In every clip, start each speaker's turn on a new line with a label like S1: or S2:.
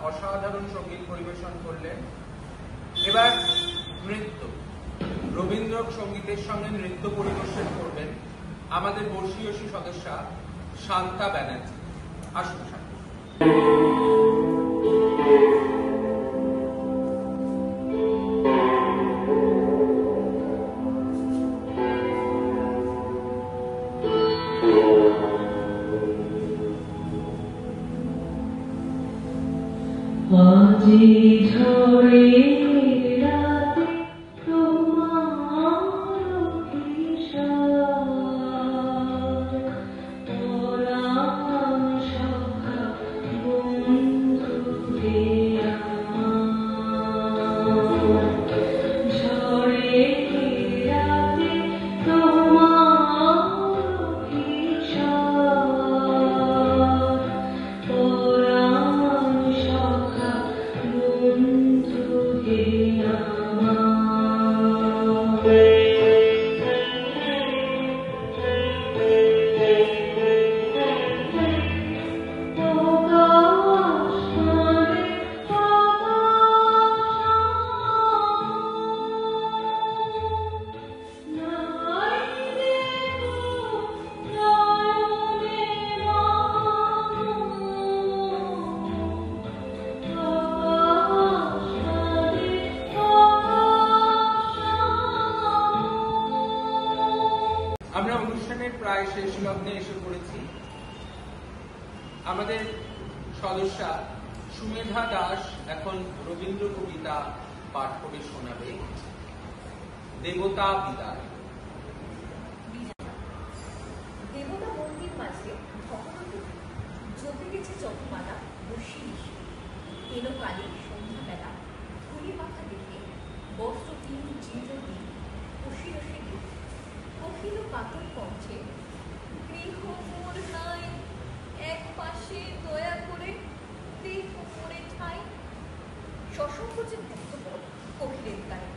S1: অসাধারণ সঙ্গীত পরিবেশন করলেন। এবার নৃত্য, রবীন্দ্র সঙ্গীতের সঙ্গে নৃত্য পরিবেশন করবেন আমাদের বর্ষীয় সদস্যা শান্তা ব্যানার্জি। আসুন
S2: আজি ঝরে রাতে তোমার কিশোর পরাণ সখা বন্ধু হে আমার ঝরে রাতে তোমার কিশোর পরাণ সখা বন্ধু হে
S1: আমরা অনুষ্ঠানের প্রায় শেষ লগ্নে এসে পড়েছি। আমাদের সদস্যা সুমেধা দাস এখন রবীন্দ্র কবিতা পাঠ করে শোনাবে, দেবতা বিদায়।
S3: দেবতা মন্দির মাঝে জ্যোতি গেছে চকমালা বসি এলো কালী সন্ধ্যাবেলা ফুলি মাথা দেখে বস্ত্র তিন চিন্তা দিন বসি রসে কহিল কাতর কণ্ঠে গৃহ মোর নাই এক পাশে দয়া করে গৃহ মোরে ঠাই সসংকোচে ভক্তপদ কহিলেন গায়ে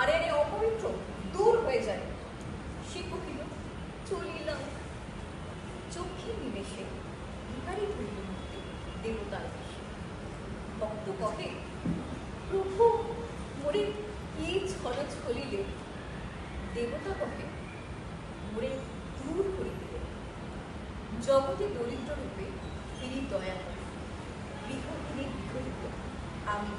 S3: আরে আরে অপবিত্র দূর হয়ে যায়। সে কহিল চলিলাম চক্ষে নিমেষে ভিখারি হইল মুক্তি দেবতার দেশে। ভক্ত কহে প্রভু মোরে কি ছলছ করিলে, দেবতা কহে মোরে দূর করিলে। জগতে দরিদ্র রূপে তিনি দয়া করেন, গৃহহীনে গৃহহীন আমি